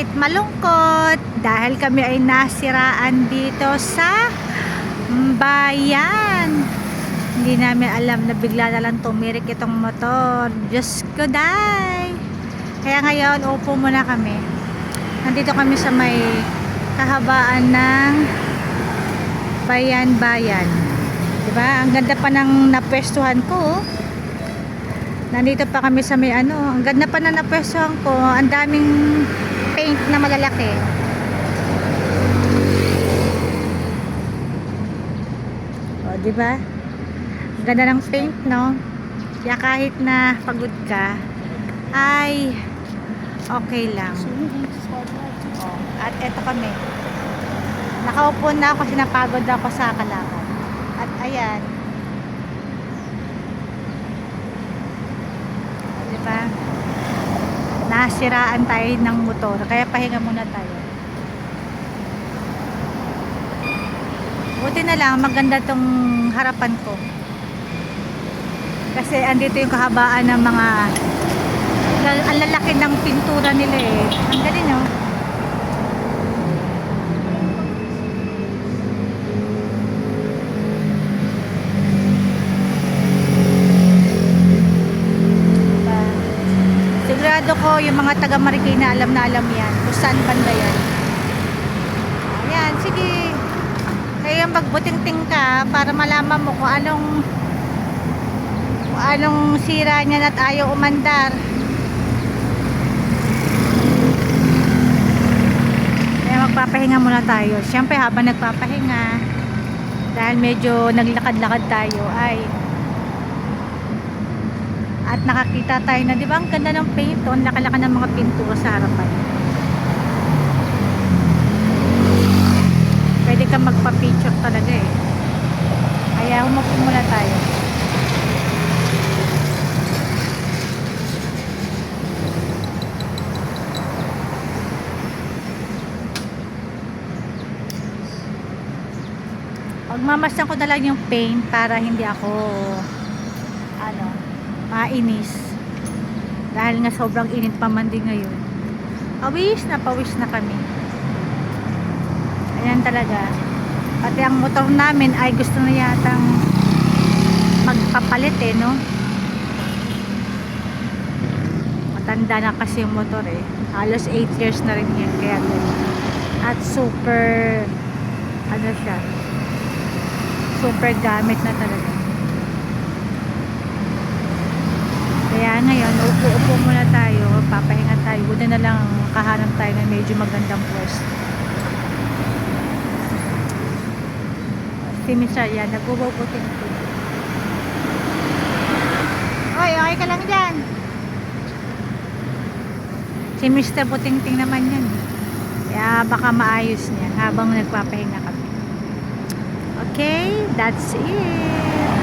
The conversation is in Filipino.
kahit malungkot dahil kami ay nasiraan dito sa bayan. Hindi namin alam na bigla na lang tumirik itong motor. Diyos ko, day. Kaya ngayon, upo muna kami. Nandito kami sa may kahabaan ng bayan-bayan. Diba? Ang ganda pa ng napwestuhan ko. Nandito pa kami sa may ano. Ang ganda pa na napwestuhan ko. Ang daming paint na malalaki. O, diba? Ang ganda ng paint, no? Kaya kahit na pagod ka, ay okay lang. O, at eto kami. Nakaupo na ako kasi napagod ako sa kalakad. At ayan. Diba? Nasiraan tayo ng motor. Kaya pahinga muna tayo. Buti na lang, maganda tong harapan ko. Kasi andito yung kahabaan ng mga ang lalaki ng pintura nila eh. Ang galing, no? Sigurado ko yung mga taga Marikina alam na alam yan kung saan banda yan. Ayan, sige. Kaya magbuting-ting ka para malaman mo kung anong sira niyan at ayaw umandar. Kaya magpapahinga muna tayo. Siyempre habang nagpapahinga, dahil medyo naglakad-lakad tayo at nakakita tayo na, di ba, ang ganda ng paint, ang laka-laka ng mga pintura sa harapan. Pwede kang magpa-picture talaga eh. Kaya umupo muna tayo. Pagmamasdan ko na lang yung paint para hindi ako mainis dahil nga sobrang init pa man din ngayon. Pawis na kami. Ayan talaga. Pati ang motor namin ay gusto na yatang magpapalit eh, no? Matanda na kasi yung motor eh. Halos 8 years na rin yan. Kaya at super siya, super gamit na talaga. Kaya ngayon, upo muna tayo, papahinga tayo. Buti na lang kahanap tayo ng medyo magandang pwesto. Si Mr. yan, nagbubuting ito. Oy, okay ka lang dyan. Si Mr. Puting-ting naman yan. Kaya baka maayos niya habang nagpapahinga kami. Okay, that's it.